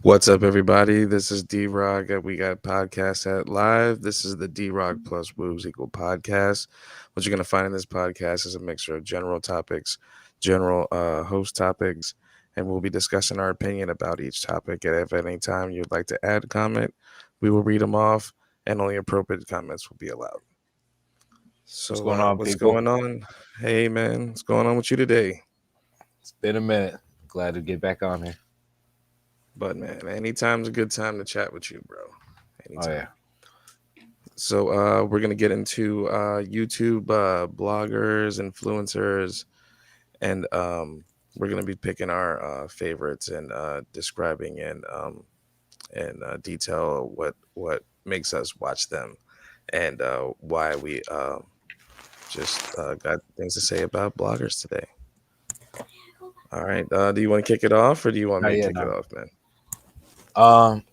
What's up, everybody? This is D-Rock at We Got Podcast at Live. This is the D-Rock plus Woogs equal podcast. What you're going to find in this podcast is a mixture of general topics, general host topics, and we'll be discussing our opinion about each topic. And if at any time you'd like to add a comment, we will read them off, and only appropriate comments will be allowed. What's So, going on, what's people? going on? Hey, man, what's going on with you today? It's been a minute. Glad to get back on here. But, man, anytime's a good time to chat with you, bro. Oh yeah. Anytime. So we're gonna get into YouTube bloggers, influencers, and we're gonna be picking our favorites and describing and detail what makes us watch them and why we just got things to say about bloggers today. All right, do you want to kick it off, or do you want me Not to yet, kick it no. off, man? Um,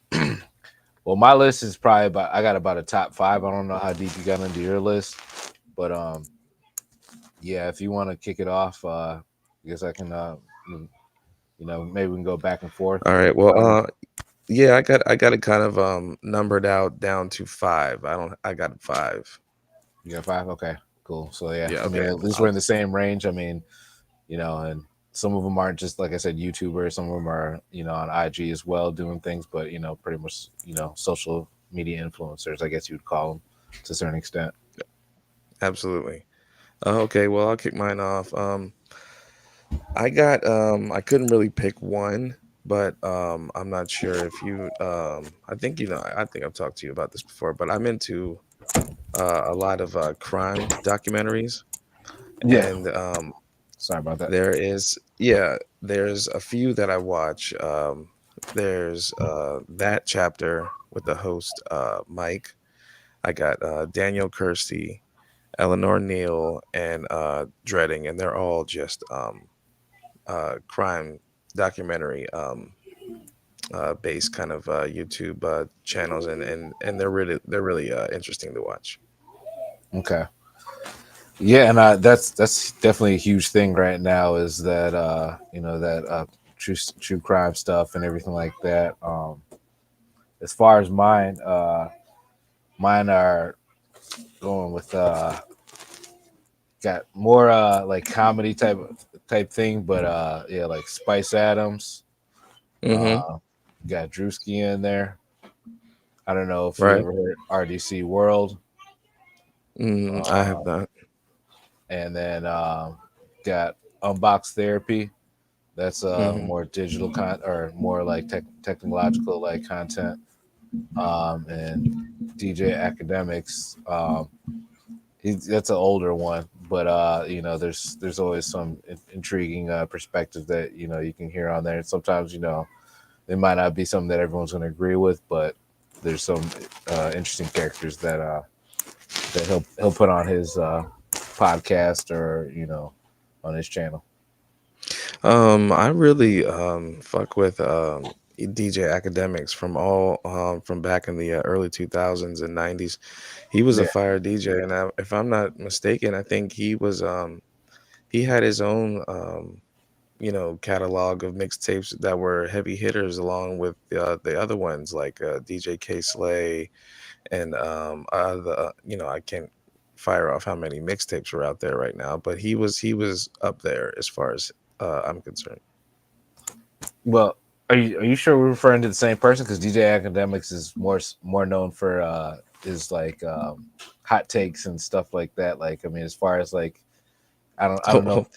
well, my list is probably about. I got about a top five. I don't know how deep you got into your list, but yeah. If you want to kick it off, I guess I can. Maybe we can go back and forth. All right, well, yeah, I got it kind of numbered out down to five. I got five. You got five. Okay, cool. So yeah, Yeah, I mean, okay. at least we're in the same range. I mean, and some of them aren't just like I said, YouTubers. Some of them are on IG as well doing things, but pretty much social media influencers. I guess you'd call them to a certain extent. Absolutely. Okay, well, I'll kick mine off. I couldn't really pick one, but I'm not sure if you I think I think I've talked to you about this before, but I'm into a lot of crime documentaries, Yeah. and Sorry about that. there's a few that I watch. There's that chapter with the host Mike. I got Daniel Kirsty, Eleanor Neal, and Dreading, and they're all just crime documentary based kind of YouTube channels, and they're really interesting to watch. Okay. Yeah, and that's definitely a huge thing right now. Is that that true crime stuff and everything like that. As far as mine are going with got more like comedy type thing, but yeah, like Spice Adams. Mm-hmm. Uh, got Drewski in there. I don't know if you Right. ever heard RDC World. I have Uh, not. and then got Unbox Therapy. That's Mm-hmm. more digital or more like technological like content. And DJ Academics. That's an older one, but there's always some intriguing perspective that you can hear on there. And sometimes it might not be something that everyone's going to agree with, but there's some interesting characters that he'll put on his podcast or on his channel. I really fuck with DJ Academics from back in the early 2000s and 90s. He was a Yeah, fire DJ, and if I'm not mistaken, I think he had his own catalog of mixtapes that were heavy hitters along with the other ones like DJ K Slay and I can't fire off how many mixtapes are out there right now, but he was up there as far as I'm concerned. well, are you sure we're referring to the same person? Because DJ Academics is more known for his like hot takes and stuff like that. Like, I mean, as far as like, I don't know.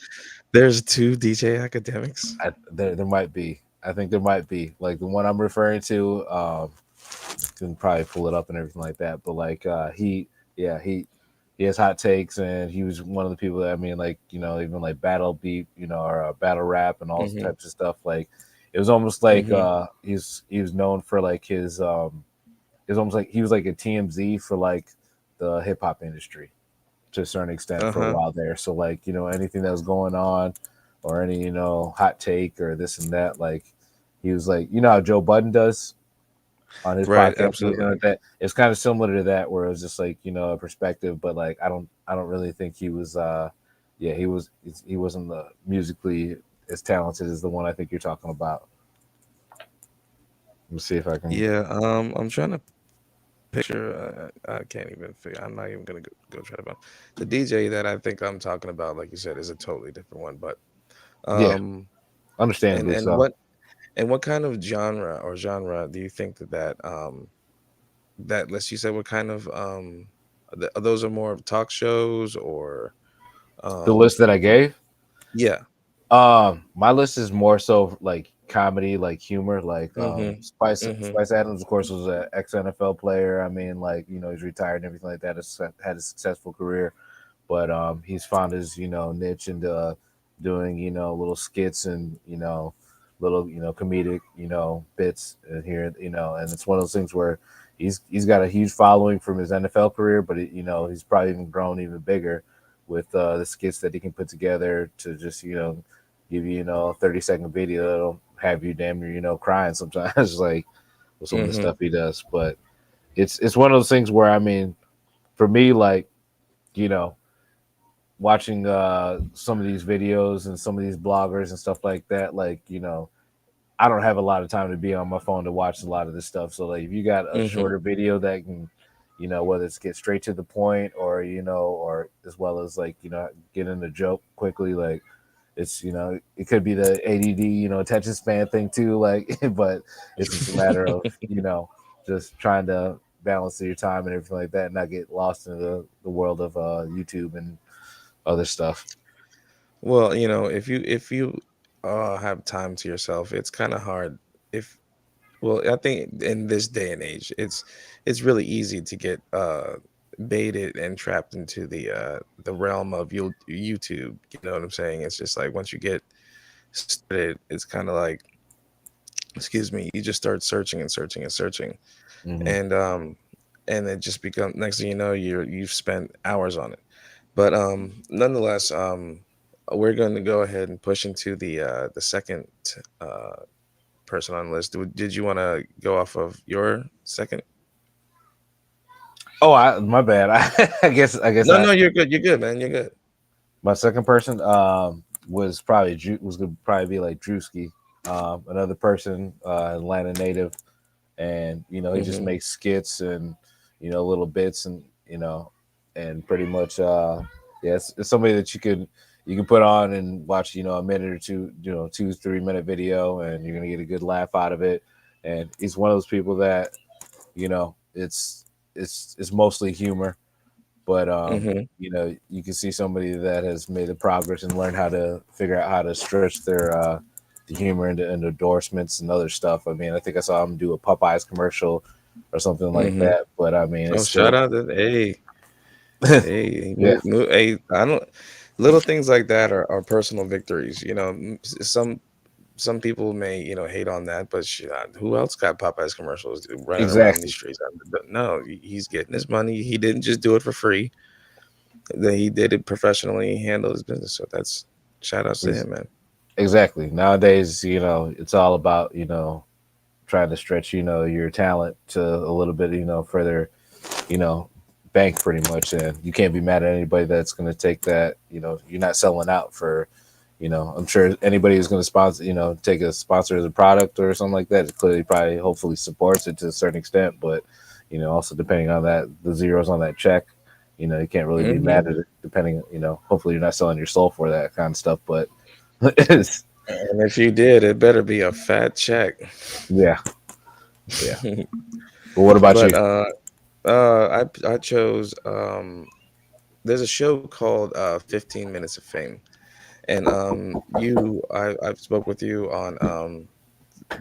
There's two DJ Academics. There might be. I think there might be like the one I'm referring to. Can probably pull it up and everything like that. But like yeah, he has hot takes, and he was one of the people that I mean, like even like battle beat, or battle rap and all Hmm. types of stuff. Like it was almost like Hmm. he was known for like his it was almost like he was like a TMZ for like the hip hop industry to a certain extent for a Uh-huh. while there. So like anything that was going on or any hot take or this and that, like he was like how Joe Budden does on his Right, podcast and everything absolutely. like that. It's kind of similar to that, where it was just like a perspective, but like I don't really think he was. Yeah, he wasn't musically as talented as the one I think you're talking about. Let me see if I can. Yeah, I'm trying to picture. I can't even figure. I'm not even gonna go try to find the DJ that I think I'm talking about. Like you said, is a totally different one. But Yeah, um, and understandably and so. what and what kind of genre do you think that list you said what kind of those are more of talk shows or The list um that I gave. yeah. My list is more so like comedy, like humor, like Mhm. Mhm. Spice Adams, of course, was an ex NFL player. I mean, like he's retired and everything like that. Has had a successful career, but he's found his niche into doing little skits and little comedic bits in here, and it's one of those things where he's got a huge following from his NFL career, but he's probably even grown even bigger with the skits that he can put together to just give you a 30-second video that'll have you damn near crying sometimes like with some of the Mhm. stuff he does. But it's one of those things where I mean, for me, like you know watching some of these videos and some of these bloggers and stuff like that, like I don't have a lot of time to be on my phone to watch a lot of this stuff. So like if you got a Mhm. shorter video that can whether it's get straight to the point or or as well as like get in the joke quickly, like it's it could be the ADD attention span thing too, like but it's just a matter of just trying to balance your time and everything like that and not get lost in the world of YouTube and other stuff. Well, if you have time to yourself, it's kind of hard if well, I think in this day and age, it's really easy to get baited and trapped into the realm of YouTube. You know what I'm saying? It's just like once you get started, it's kind of like, excuse me, you just start searching and searching and searching, Hmm. and and it just becomes next thing you know, you've spent hours on it. But nonetheless, we're going to go ahead and push into the second uh person on the list. Did you want to go off of your second? Oh, my bad. I guess No, I no, you're good. You're good, man. You're good. my second person was probably was gonna probably be like Drewski, another person, Atlanta native, and he just Hmm. makes skits and little bits and and pretty much yeah, it's somebody that you can put on and watch a minute or two, 2 3 minute video, and you're gonna get a good laugh out of it. And he's one of those people that it's mostly humor, but Hmm. you can see somebody that has made the progress and learned how to figure out how to stretch their the humor into endorsements and other stuff. I mean, I think I saw him do a Popeyes commercial or something like Hmm. that, but I mean, it's Oh, shout still out to hey, yeah, hey. I don't. Little things like that are personal victories. Some people may hate on that, but shit, who else got Popeyes commercials running around these exactly, streets? No, he's getting his money. He didn't just do it for free. That he did it professionally. He handled his business. So that's shout outs to Ex- him, man. exactly. Nowadays, it's all about trying to stretch your talent to a little bit further you know, bank pretty much, and you can't be mad at anybody that's going to take that. You're not selling out for, I'm sure anybody who's going to sponsor, take a sponsor as a product or something like that, it clearly probably hopefully supports it to a certain extent, but also depending on that, the zeros on that check, you can't really be Hmm. mad at it. Depending, hopefully you're not selling your soul for that kind of stuff, but it's, And if you did, it better be a fat check. yeah, yeah. But what about But you? I chose there's a show called 15 Minutes of Fame, and I've spoke with you on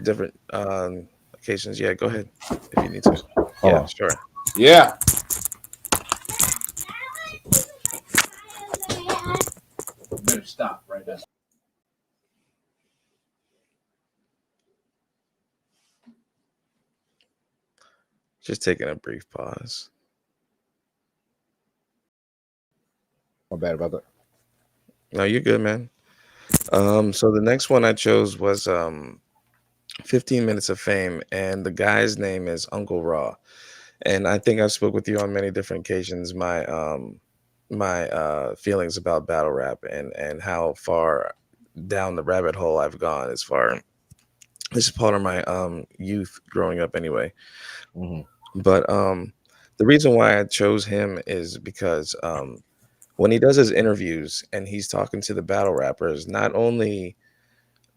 different occasions. Yeah, go ahead if you need to. Hold Yeah, on. sure. Yeah. Better stop right now. Just taking a brief pause. My bad about that. No, you're good, man. So the next one I chose was 15 Minutes of Fame, and the guy's name is Uncle Raw. And I think I've spoke with you on many different occasions my feelings about battle rap and how far down the rabbit hole I've gone as far This is part of my youth growing up anyway. Hmm. But the reason why I chose him is because when he does his interviews and he's talking to the battle rappers, not only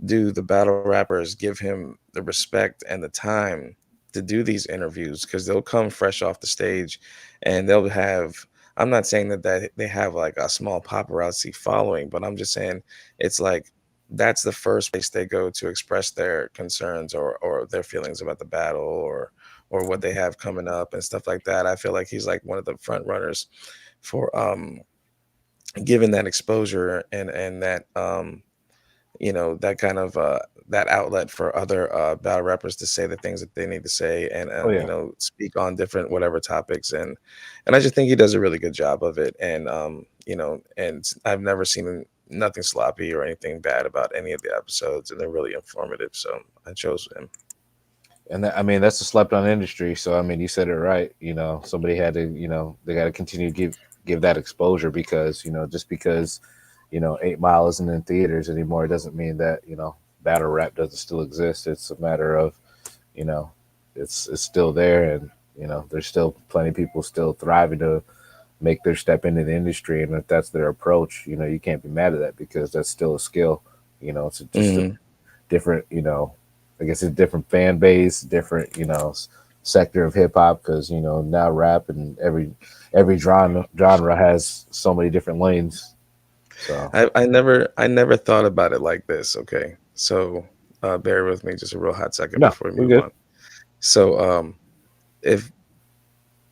do the battle rappers give him the respect and the time to do these interviews, because they'll come fresh off the stage and they'll have, I'm not saying that they have like a small paparazzi following, but I'm just saying it's like that's the first place they go to express their concerns or their feelings about the battle or what they have coming up and stuff like that. I feel like he's like one of the front runners for giving that exposure and that that kind of that outlet for other battle rappers to say the things that they need to say and Oh yeah. speak on different whatever topics, and I just think he does a really good job of it, and and I've never seen nothing sloppy or anything bad about any of the episodes, and they're really informative, so I chose him. And that, I mean, that's a slept on industry. So I mean, you said it right. Somebody had to, they got to continue to give that exposure because just because 8 Mile isn't in theaters anymore, it doesn't mean that battle rap doesn't still exist. It's a matter of you know it's still there, and there's still plenty of people still thriving to make their step into the industry, and if that's their approach, you can't be mad at that because that's still a skill. It's just a Hmm. different, I guess it's different fan base, different, sector of hip hop because now rap and every genre has so many different lanes. So I never thought about it like this. Okay, so bear with me just a real hot second no, before we we're move good. on. So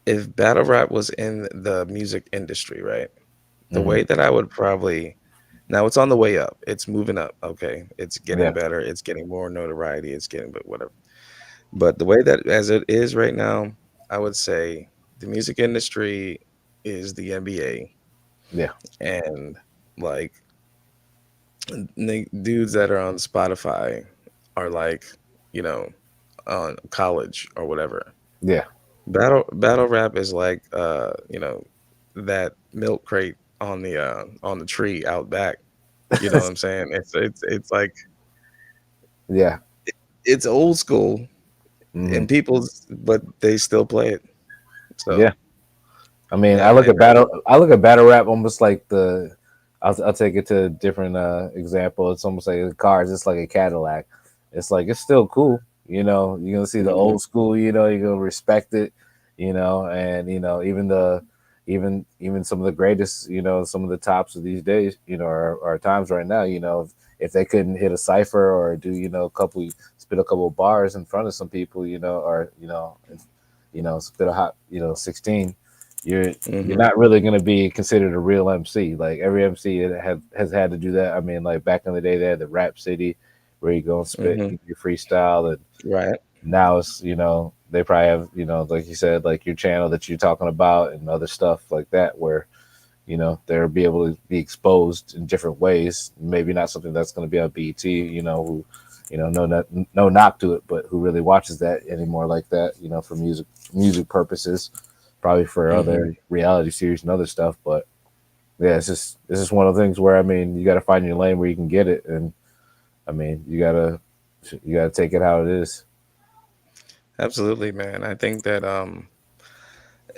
if battle rap was in the music industry, right? The Hmm. way that I would probably, now it's on the way up. It's moving up. Okay, it's getting Yeah, better. It's getting more notoriety. It's getting, but whatever. But the way that as it is right now, I would say the music industry is the NBA, yeah, and like dudes that are on Spotify are like, you know, on college or whatever. yeah. Battle rap is like that milk crate on the tree out back. You know what I'm saying? It's like Yeah. it's old school Hmm. and people's, but they still play it. Yeah. So I mean, yeah, man. I look at battle rap almost like the. I'll take it to a different example. It's almost like a car. It's just like a Cadillac. It's like it's still cool. You're gonna see the Hmm. old school. You're gonna respect it. And even even some of the greatest. Some of the tops of these days. Are times right now. If they couldn't hit a cipher or do a couple spit a couple bars in front of some people. Or spit a hot 16, you're Hmm. not really going to be considered a real MC. Like every MC has had to do that. I mean, like back in the day, they had the Rap City where you go and spit Hmm. your freestyle, and Right. now it's they probably have like you said, like your channel that you're talking about and other stuff like that where they'll be able to be exposed in different ways. Maybe not something that's going to be on BT. Who no knock to it, but who really watches that anymore like that? For music purposes, probably for Hmm. other reality series and other stuff. But yeah, it's just one of the things where I mean, you got to find your lane where you can get it, and I mean, you gotta take it how it is. Absolutely, man. I think that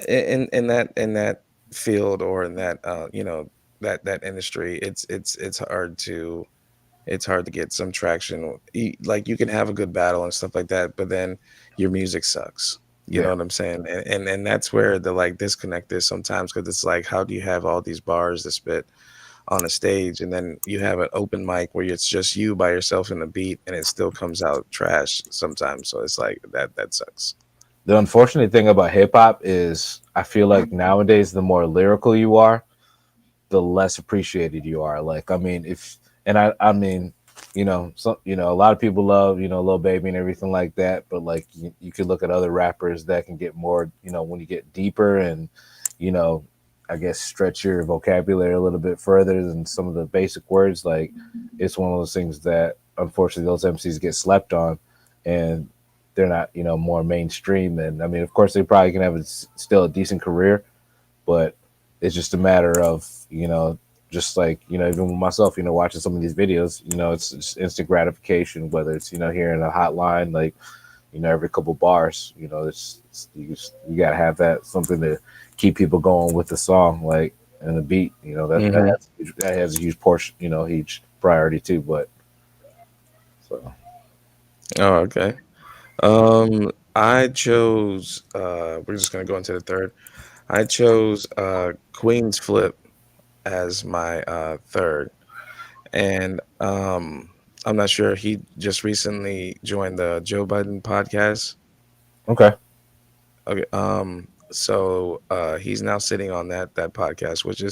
in that field or in that that industry, it's hard to get some traction. Like you can have a good battle and stuff like that, but then your music sucks. You know Yeah. what I'm saying? And that's where the like disconnect is sometimes, because it's like, how do you have all these bars to spit on a stage, and then you have an open mic where it's just you by yourself in the beat, and it still comes out trash sometimes. So it's like that sucks. The unfortunate thing about hip hop is I feel like nowadays the more lyrical you are, the less appreciated you are. Like, I mean, if and I mean, a lot of people love Lil Baby and everything like that, but like you could look at other rappers that can get more, when you get deeper and you know, I guess stretch your vocabulary a little bit further than some of the basic words. Like, it's one of those things that unfortunately those MCs get slept on, and they're not more mainstream. And I mean, of course, they probably can have still a decent career, but it's just a matter of just like, even with myself, watching some of these videos, it's instant gratification, whether it's, hearing a hotline, like, every couple bars, you gotta have that something to keep people going with the song, like, and the beat, Hmm. that has a huge portion, huge priority too. But so Oh, okay. I chose. We're just gonna go into the third. I chose Queen's Flip as my third, and I'm not sure. He just recently joined the Joe Biden podcast. okay, Okay. So he's now sitting on that podcast, which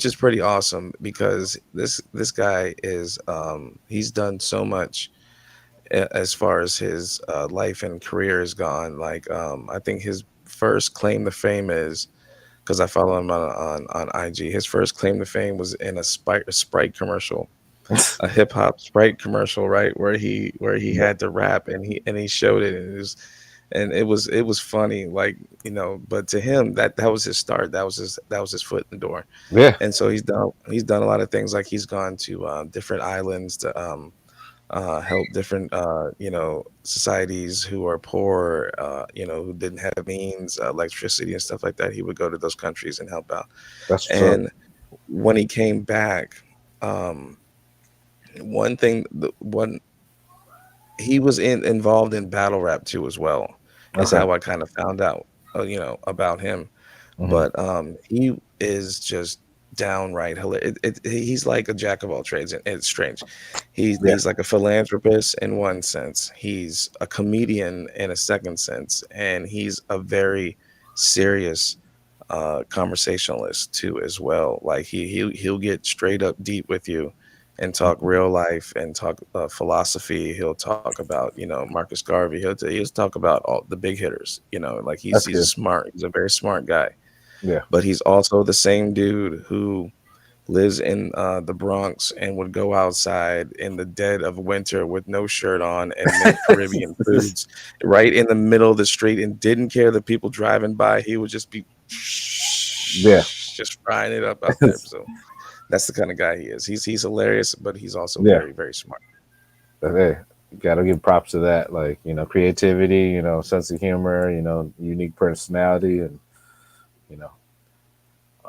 is pretty awesome because this guy is he's done so much as far as his life and career is gone. Like I think his first claim to fame is because I follow him on IG. His first claim to fame was in a Sprite commercial, a hip hop Sprite commercial, right? Where he yeah, had to rap and he showed it and it was funny, like, but to him that was his start. That was his foot in the door. yeah, And so he's done a lot of things, like he's gone to different islands to help different societies who are poor, who didn't have means, electricity and stuff like that. He would go to those countries and help out. that's what's up. And when he came back, um one thing the one he was involved in battle rap too as well, is Okay, how I kind of found out about him. hmm, But he is just downright hilarious. He's like a jack of all trades, and it's strange. yeah, He's like a philanthropist in one sense. He's a comedian in a second sense, and he's a very serious conversationalist too as well. Like he'll get straight up deep with you and talk real life and talk philosophy. He'll talk about Marcus Garvey. He'll talk about all the big hitters. Like he's that's he's a good. smart. He's a very smart guy. Yeah, But he's also the same dude who lives in the Bronx and would go outside in the dead of winter with no shirt on and make Caribbean foods right in the middle of the street and didn't care the people driving by. He would just be yeah, just frying it up out there. So that's the kind of guy he is. He's hilarious, but he's also yeah. very, very smart. Hey, you gotta give props to that. Like, creativity, sense of humor, unique personality, and you know.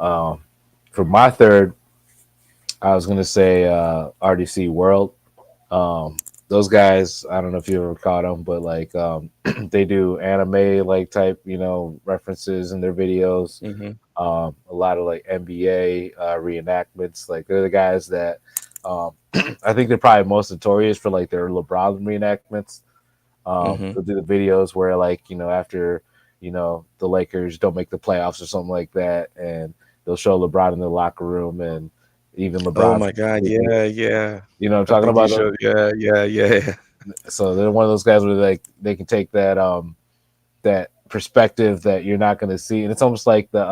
Um, for my third, I was gonna say RDC World. Um, those guys, I don't know if you ever caught them, but like they do anime like type, references in their videos. Hmm. A lot of like NBA reenactments. Like they're the guys that I think they're probably most notorious for like their LeBron reenactments. Hmm. They'll do the videos where like after the Lakers don't make the playoffs or something like that, and they'll show LeBron in the locker room and even Oh LeBron's my God. taking Yeah, yeah. you know what I'm I talking think you about those. showed. Yeah, yeah, yeah. So they're one of those guys where like they can take that perspective that you're not going to see, and it's almost like the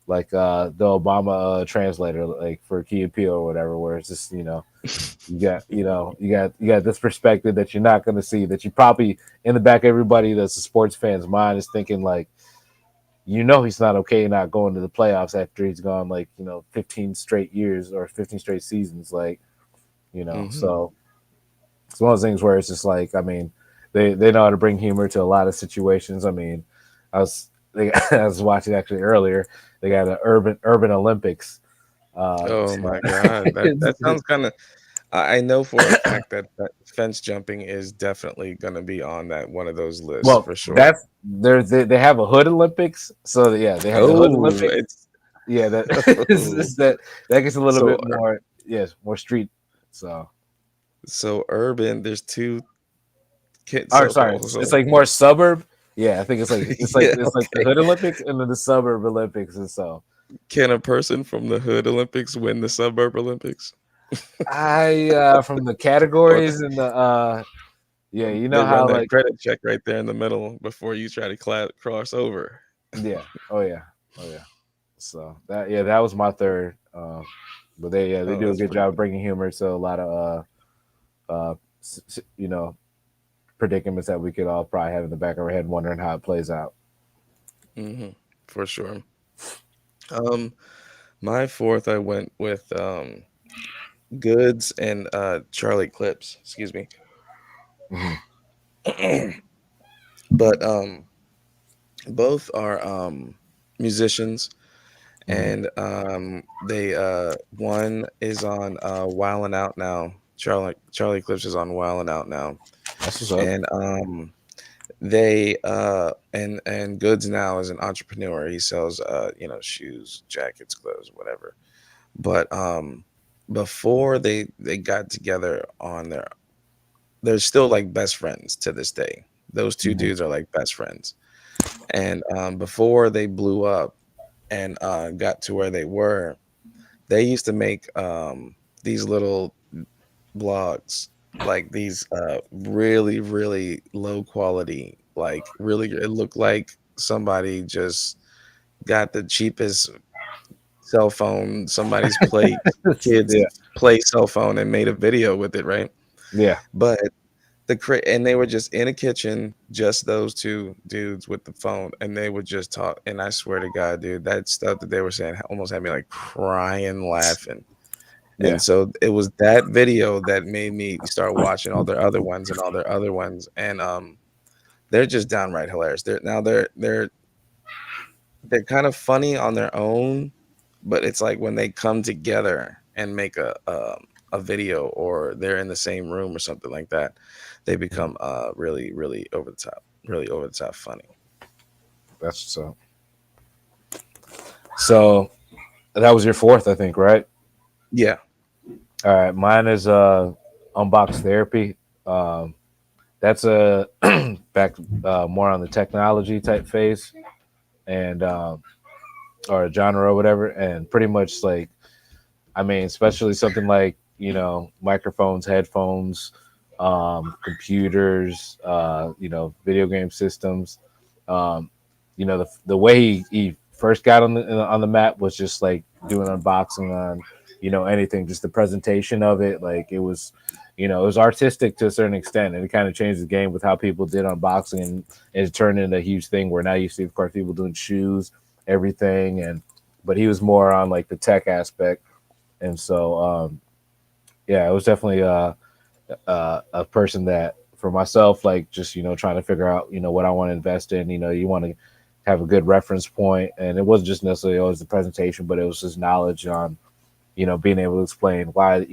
Obama translator, like for Key and Peele or whatever, where it's just you got this perspective that you're not going to see, that you probably in the back of everybody that's a sports fan's mind is thinking like, he's not okay not going to the playoffs after he's gone like 15 straight years or 15 straight seasons, like Hmm. so it's one of those things where it's just like, I mean, they know how to bring humor to a lot of situations. I mean, I was watching actually earlier. They got an urban Olympics. Oh So my God. That sounds kind of. I know for a fact that fence jumping is definitely gonna be on that one of those lists well, for sure. that's they have a hood Olympics. So yeah, they have the hood Oh, Olympics. it's Yeah, that is that gets a little so bit more, yes, more street. So so urban. There's two kids. or So sorry, it's like more suburb. Yeah, I think yeah, it's like the okay. hood Olympics and then the suburb Olympics, and so Can a person from the hood Olympics win the suburb Olympics? I from the Or categories and the yeah, you they know run how that like credit check right there in the middle before you try to cross over. yeah, oh yeah, oh yeah. So that was my third. But they Oh, do a that's good pretty job of good. bringing humor to a lot of uh predicaments that we could all probably have in the back of our head, wondering how it plays out. Hmm. For sure. Um, My fourth, I went with Goods and Charlie Clips. Excuse me. Hmm. But both are musicians, Hmm. and they one is on Wildin' Out now. Charlie Clips is on Wildin' Out now, That's what's up. and they and Goods now is an entrepreneur. He sells shoes, jackets, clothes, whatever. But before they got together on their, they're still like best friends to this day. Those two Hmm. dudes are like best friends. And before they blew up and got to where they were, they used to make these little blogs, like these really really low quality, like really it looked like somebody just got the cheapest cell phone, somebody's play kids Yeah. play cell phone and made a video with it, right? Yeah. But and they were just in a kitchen, just those two dudes with the phone, and they would just talk. And I swear to God, dude, that stuff that they were saying almost had me like crying, laughing. And Yeah. so it was that video that made me start watching all their other ones and all their other ones. And they're just downright hilarious. They're kind of funny on their own, but it's like when they come together and make a video, or they're in the same room or something like that, they Mhm. become really really over the top, really over the top funny. That's so. So that was your fourth, I think, right? Yeah. All right. Mine is unbox therapy. Um, that's a back more on the technology type phase and or genre or whatever, and pretty much like I mean, especially something like microphones, headphones, computers, video game systems. Um, the way he first got on the map was just like doing unboxing on anything, just the presentation of it. Like it was artistic to a certain extent, and it kind of changed the game with how people did unboxing, and it turned into a huge thing where now you see, of course, people doing shoes, everything, and but he was more on like the tech aspect, and so yeah, it was definitely a person that for myself, like just trying to figure out what I want to invest in. You want to have a good reference point, and it wasn't just necessarily always the presentation, but it was his knowledge on being able to explain why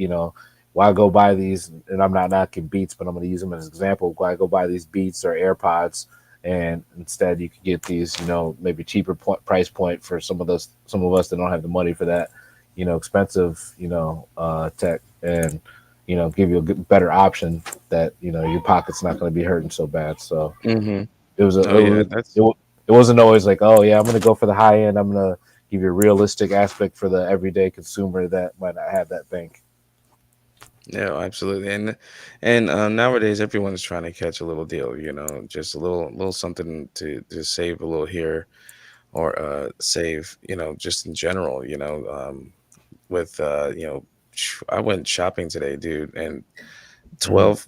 why I go buy these, and I'm not knocking Beats, but I'm going to use them as an example. Why I go buy these Beats or AirPods, and instead you could get these, maybe cheaper price point for some of us that don't have the money for that, expensive, tech, and give you a better option that your pocket's not going to be hurting so bad. So Hmm. it was Oh yeah, that's it wasn't always like, oh yeah, I'm going to go for the high end. I'm going to give you a realistic aspect for the everyday consumer that might not have that bank. yeah, absolutely. And nowadays everyone's trying to catch a little deal, just a little something to save a little here, or save, just in general, with I went shopping today, dude, and Hmm. 12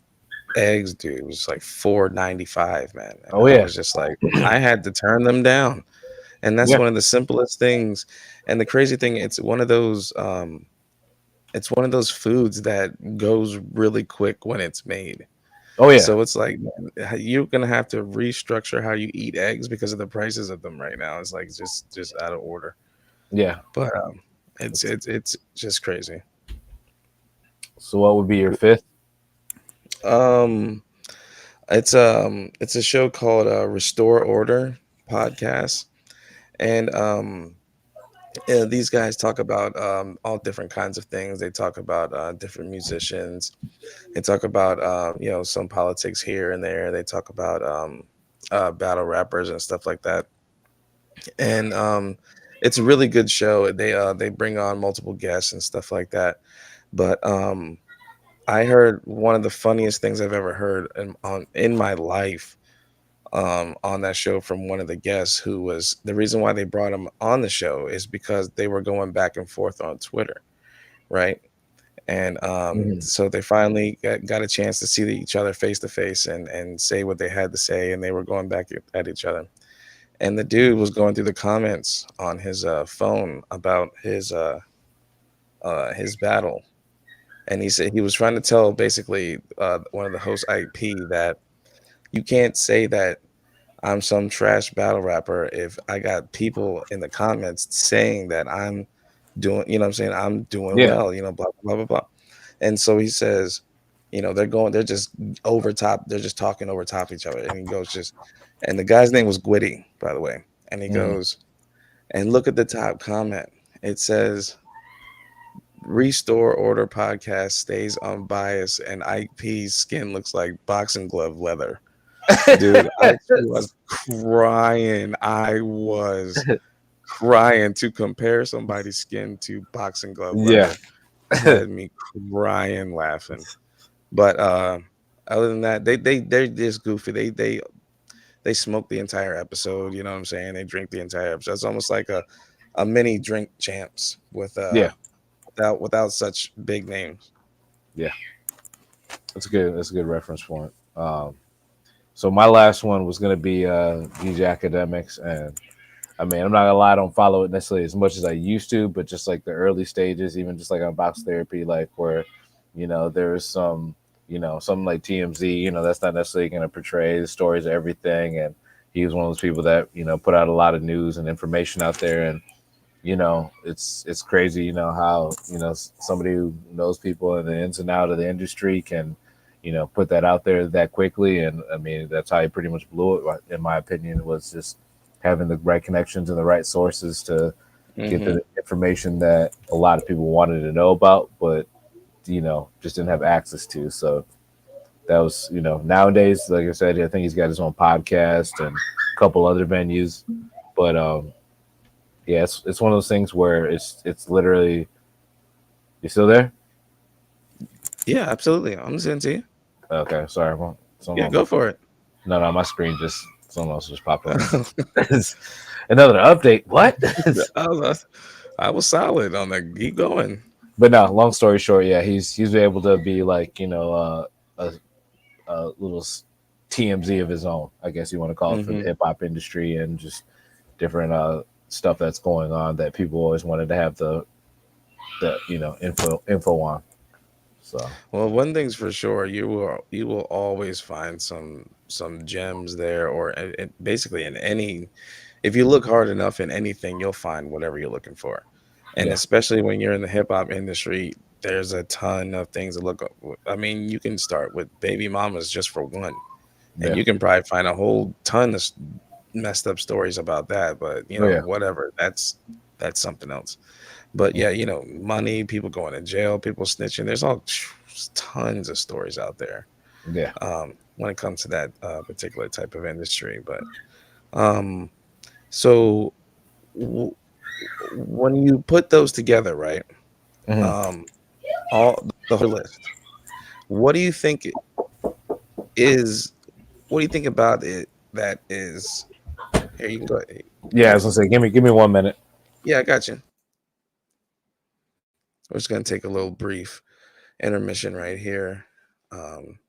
eggs, dude, was like 4.95, man. And Oh I yeah, was just like, I had to turn them down. And that's yeah, one of the simplest things. And the crazy thing, it's one of those foods that goes really quick when it's made. oh yeah, So it's like, man, you're gonna have to restructure how you eat eggs because of the prices of them right now. It's like just out of order. yeah. But it's just crazy. So what would be your fifth? Um it's a show called Restore Order podcast. And these guys talk about all different kinds of things. They talk about different musicians. They talk about some politics here and there. They talk about battle rappers and stuff like that. And it's a really good show. They bring on multiple guests and stuff like that. But I heard one of the funniest things I've ever heard in my life on that show from one of the guests, who was the reason why they brought him on the show is because they were going back and forth on Twitter, right? And Hmm. so they finally got a chance to see each other face to face and say what they had to say, and they were going back at each other. and the dude was going through the comments on his phone about his battle, and he said he was trying to tell basically one of the host IP that you can't say that I'm some trash battle rapper if I got people in the comments saying that I'm doing, you know what I'm saying, I'm doing Yeah. well, blah, blah, blah, blah. And so he says, they're just over top, they're just talking over top each other. And he goes, and the guy's name was Gwitty, by the way. And he Mhm. goes, and look at the top comment. It says, Restore Order podcast stays unbiased and IP's skin looks like boxing glove leather. Dude, I was crying. I was crying to compare somebody's skin to boxing glove Yeah. leather. Had me crying laughing. But other than that, they're just goofy. They smoke the entire episode, you know what I'm saying? They drink the entire episode. It's almost like a mini drink champs with Yeah. without such big names. Yeah. That's good. That's a good reference point. So my last one was gonna be DJ Academics, and I mean, I'm not gonna lie, I don't follow it necessarily as much as I used to, but just like the early stages, even just like on Box Therapy, like where, there's some, something like TMZ, that's not necessarily gonna portray the stories of everything, and he was one of those people that put out a lot of news and information out there, and it's crazy, how somebody who knows people in the ins and out of the industry can put that out there that quickly. And I mean, that's how he pretty much blew it, in my opinion, was just having the right connections and the right sources to get Hmm. the information that a lot of people wanted to know about, but just didn't have access to. So that was, nowadays, like I said, I think he's got his own podcast and a couple other venues. But yeah, it's one of those things where it's literally, you still there? Yeah, absolutely. I'm listening to you. Okay, sorry, Yeah, someone, go for it. no, my screen just someone else just popped up. Another update. What? I was solid on that. Keep going. But no, long story short, yeah, he's able to be like a little TMZ of his own, I guess you want to call it, for the Hmm. hip hop industry and just different stuff that's going on that people always wanted to have the info on. So Well, one thing's for sure, you will always find some gems there, or basically in any. If you look hard enough in anything, you'll find whatever you're looking for, and yeah, especially when you're in the hip hop industry, there's a ton of things to look. I mean, you can start with baby mamas just for one, and yeah, you can probably find a whole ton of messed up stories about that. But oh yeah, whatever. That's something else. But yeah, money, people going to jail, people snitching. There's all tons of stories out there yeah. when it comes to that particular type of industry. But um, so w- when you put those together, right? Hmm. Um, all the whole list. What do you think is? What do you think about it? That is here. You can go ahead. Yeah, I Take was it. gonna say, give me 1 minute. Yeah, I got you. We're just gonna take a little brief intermission right here. Um,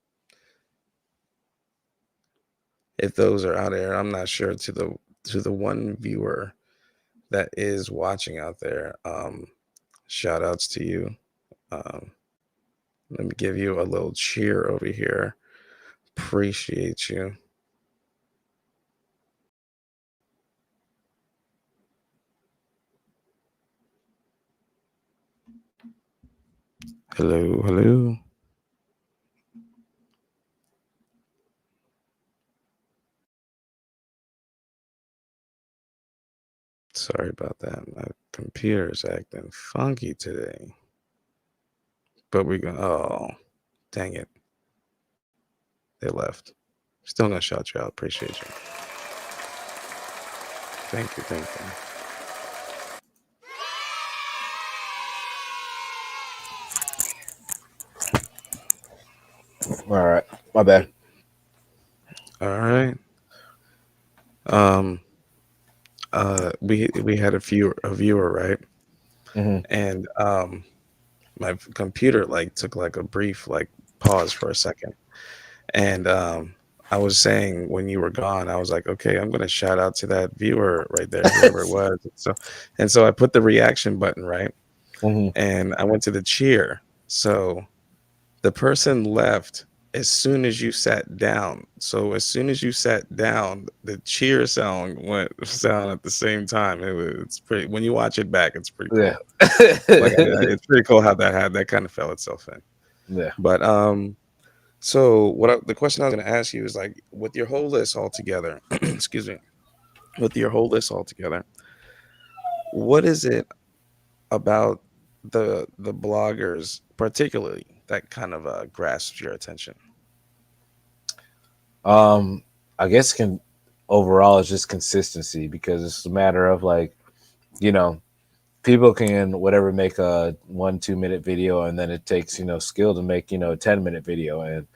if those are out there, I'm not sure to the one viewer that is watching out there. Shout outs to you. Um, let me give you a little cheer over here. Appreciate you. Hello, hello. Sorry about that. My computer's acting funky today. But we're going, oh, dang it. They left. Still gonna shout you out. Appreciate you. Thank you, thank you. All right, my bad. All right. Um, we had a viewer, right? Hmm. And my computer like took like a brief like pause for a second, and I was saying when you were gone, I was like, okay, I'm gonna shout out to that viewer right there, whoever it was. And so I put the reaction button, right? Hmm. And I went to the cheer. So the person left as soon as you sat down. So as soon as you sat down, the cheer sound at the same time. It's pretty when you watch it back, it's pretty Yeah. cool. Like it's pretty cool how that kind of fell itself in. Yeah. But so the question I was going to ask you is like with your whole list all together, excuse me, with your whole list all together, what is it about the bloggers particularly that kind of grasps your attention? Um, I guess can overall it's just consistency because it's a matter of like, you know, people can whatever make a 1 2 minute video and then it takes, skill to make, a 10 minute video. And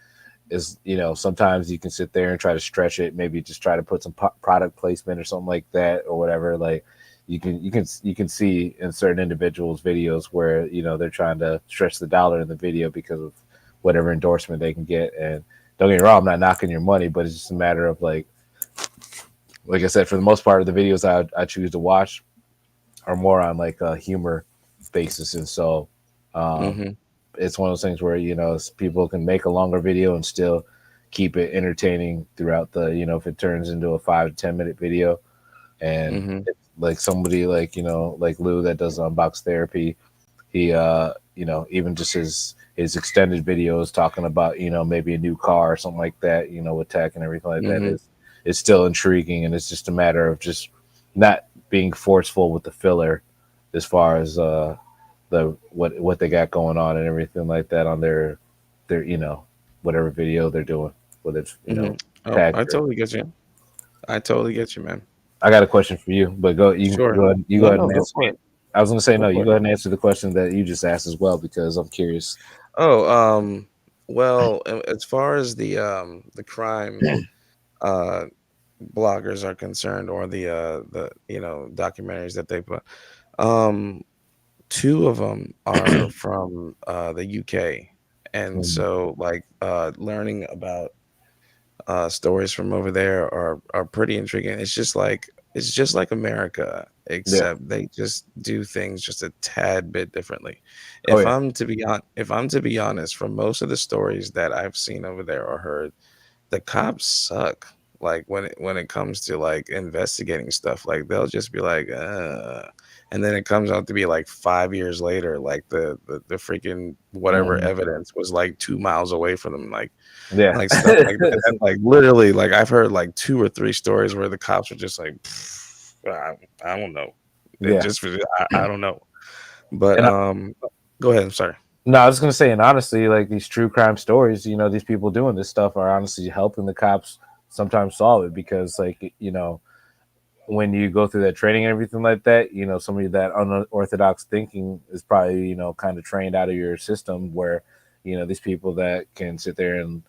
is, sometimes you can sit there and try to stretch it, maybe just try to put some product placement or something like that or whatever. Like you can see in certain individuals videos where, they're trying to stretch the dollar in the video because of whatever endorsement they can get. And don't get me wrong, I'm not knocking your money, but it's just a matter of like I said, for the most part of the videos I choose to watch are more on like a humor basis. And so um, Mm-hmm. it's one of those things where, people can make a longer video and still keep it entertaining throughout the, if it turns into a 5 to 10 minute video. And Mm-hmm. it's like somebody like, like Lou that does unbox therapy, he even just his extended videos talking about, maybe a new car or something like that, with tech and everything like that Mm-hmm. is still intriguing. And it's just a matter of just not being forceful with the filler as far as the what they got going on and everything like that on their whatever video they're doing, whether it's Mm-hmm. Oh, tag. I totally get you. I totally get you, man. I got a question for you, but Sure. you go No, ahead no, and go answer for me. it. I was gonna say Go no. for You it. go ahead and answer the question that you just asked as well because I'm curious. Oh, well, as far as the crime uh bloggers are concerned, or the documentaries that they put, um two of them are from the UK, and Mhm. so like learning about stories from over there are pretty intriguing. It's just like America, Yeah. except they just do things just a tad bit differently. Oh If yeah. I'm to be honest, from most of the stories that I've seen over there or heard, the cops suck. Like when it comes to like investigating stuff, like they'll just be like, and then it comes out to be like 5 years later, like the freaking whatever Mhm. evidence was like 2 miles away from them, Yeah. like stuff like that. Like literally, like I've heard like two or three stories where the cops are just like, I don't know. It Yeah. just I don't know. But And go ahead. I'm sorry. no, I was gonna say, and honestly, like these true crime stories, these people doing this stuff are honestly helping the cops sometimes solve it because, like, when you go through that training and everything like that, somebody that unorthodox thinking is probably, kind of trained out of your system where, these people that can sit there and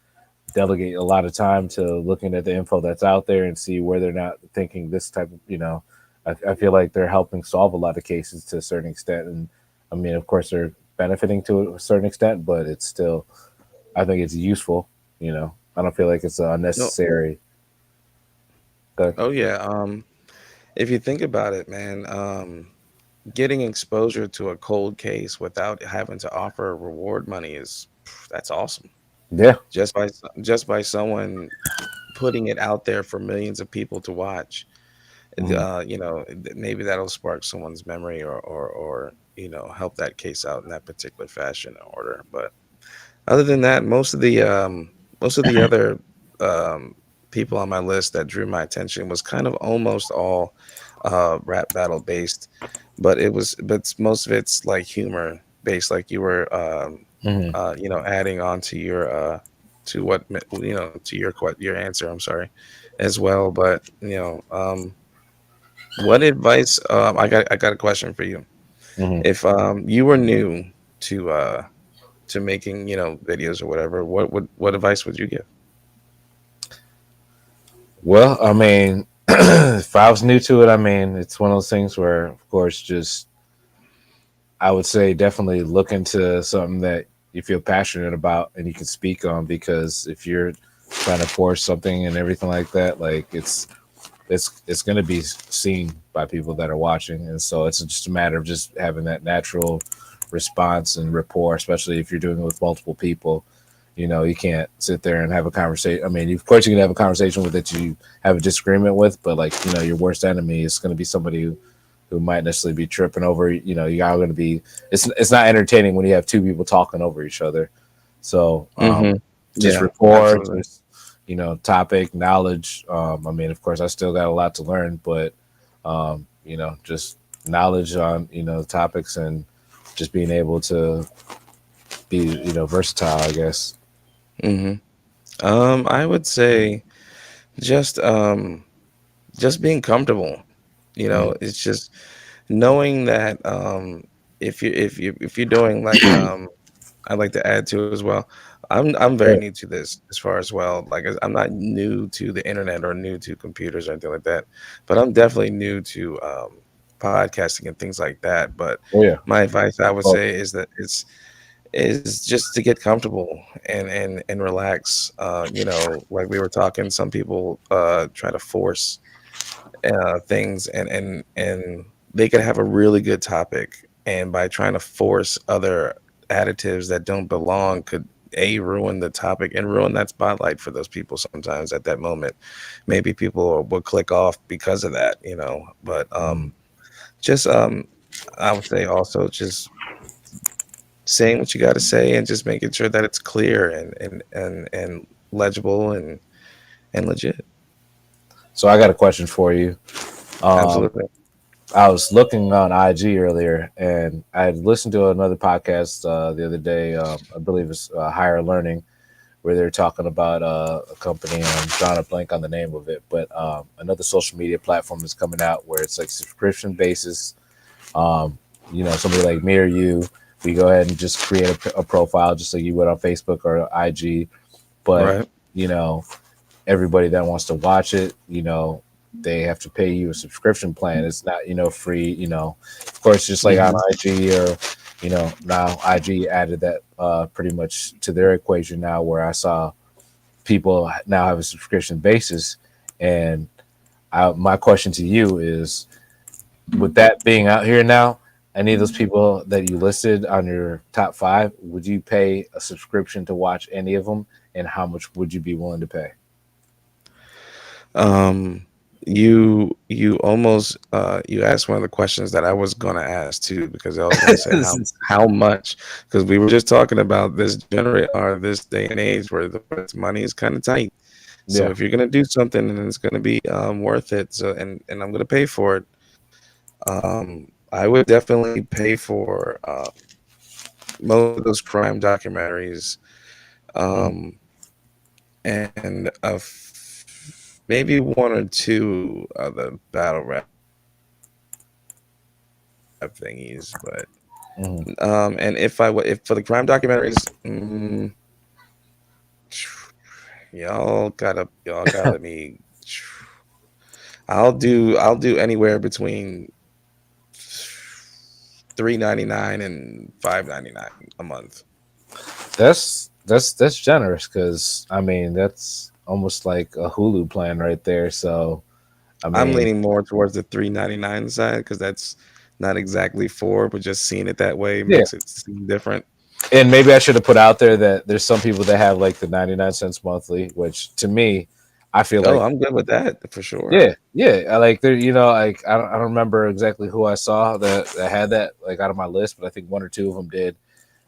delegate a lot of time to looking at the info that's out there and see where they're not thinking this type of, I feel like they're helping solve a lot of cases to a certain extent. And I mean, of course, they're benefiting to a certain extent, but it's still, I think it's useful. I don't feel like it's No. unnecessary. But Oh yeah. If you think about it, man, getting exposure to a cold case without having to offer reward money that's awesome. yeah. Just by someone putting it out there for millions of people to watch. Mhm. Maybe that'll spark someone's memory, or help that case out in that particular fashion or order. But other than that, most of the other um, people on my list that drew my attention was kind of almost all rap battle based, but most of it's like humor based, like you were Mhm. adding on to to your answer. I'm sorry, as well. But what advice? I got a question for you. Mhm. If you were new to making videos or whatever, what advice would you give? Well, I mean, if I was new to it, I mean, it's one of those things where, of course, just I would say definitely look into something that you feel passionate about and you can speak on because if you're trying to force something and everything like that, like it's going to be seen by people that are watching, and so it's just a matter of just having that natural response and rapport, especially if you're doing it with multiple people. You know, you can't sit there and have a conversation. I mean, of course, you can have a conversation with that you have a disagreement with, but like, you know, your worst enemy is going to be somebody who might necessarily be tripping over. You know, you are going to be. It's not entertaining when you have two people talking over each other. So, Hmm. just Yeah, rapport, absolutely. just topic knowledge. I mean, of course, I still got a lot to learn, but just knowledge on topics and just being able to be versatile, I guess. Hmm. I would say just just being comfortable. Mm-hmm. It's just knowing that if you're doing like I'd like to add to as well. I'm very Yeah. new to this as far as well. Like I'm not new to the internet or new to computers or anything like that, but I'm definitely new to podcasting and things like that. But Oh yeah. my advice I would Well, say is that is just to get comfortable and relax. Like we were talking, some people try to force things and they could have a really good topic, and by trying to force other additives that don't belong could ruin the topic and ruin that spotlight for those people sometimes at that moment. Maybe people will click off because of that, but mm. just I would say also just saying what you got to say and just making sure that it's clear and legible and legit. So I got a question for you. Um, Absolutely. I was looking on IG earlier, and I had listened to another podcast the other day. I believe it's Higher Learning, where they're talking about a company. And I'm drawing a blank on the name of it, but another social media platform is coming out where it's like subscription basis. Um, somebody like me or you, we go ahead and just create a profile, just like you would on Facebook or IG. But Right. you know, everybody that wants to watch it, they have to pay you a subscription plan. It's not, free, of course, just like on Hmm. IG or, now IG added that pretty much to their equation now where I saw people now have a subscription basis. And my question to you is with that being out here now, any of those people that you listed on your top five, would you pay a subscription to watch any of them? And how much would you be willing to pay? Um, you almost you asked one of the questions that I was gonna ask too, because I was gonna say how much, because we were just talking about this generate or this day and age where where it's money is kind of tight. So Yeah. if you're gonna do something and it's gonna be worth it, so and I'm gonna pay for it, I would definitely pay for most of those crime documentaries, Mm. um, and maybe one or two of the battle rap thingies, but Mhm. and if for the crime documentaries, y'all gotta let me. I'll do anywhere between 3.99 and 5.99 a month. That's generous because I mean that's almost like a Hulu plan right there. So I I'm mean, leaning more towards the 3.99 side because that's not exactly four, but just seeing it that way yeah. makes it seem different. And maybe I should have put out there that there's some people that have like the 99 cents monthly, which to me, I feel Oh, like I'm good with that for sure. yeah. I like there. Like I don't remember exactly who I saw that had that like out of my list, but I think one or two of them did,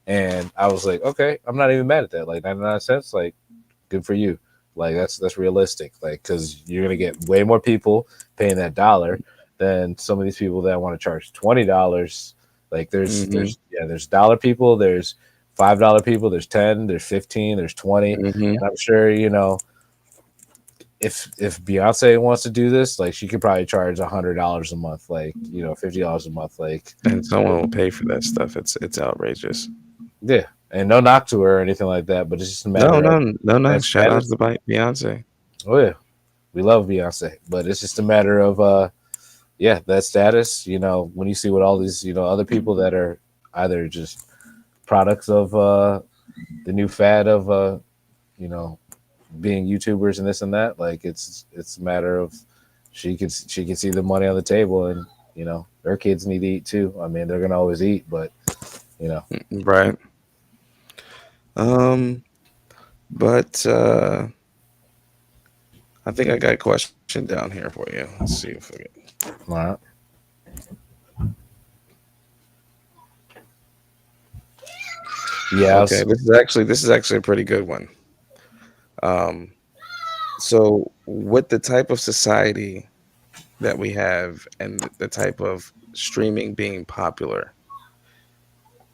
and I was like, okay, I'm not even mad at that. Like 99 cents, like good for you. Like that's realistic. Like because you're gonna get way more people paying that dollar than some of these people that want to charge $20. Like Hmm. there's dollar people, there's $5 people, there's 10, there's 15, there's 20, Hmm. and I'm sure if Beyonce wants to do this, like she could probably charge $100 a month, like $50 a month, like And someone will pay for that stuff. It's outrageous. yeah. And no knock to her or anything like that, but it's just a No, matter of no, no, no. that Shout out status. to Beyonce. Oh yeah, we love Beyonce, but it's just a matter of yeah, that status. When you see what all these other people that are either just products of the new fad of you know being YouTubers and this and that. Like it's a matter of she can see the money on the table, and their kids need to eat too. I mean, they're gonna always eat, but you know, Right. Um, but I think I got a question down here for you. Let's see if I can. all right. Yeah, Okay, this is actually a pretty good one. Um, so with the type of society that we have and the type of streaming being popular,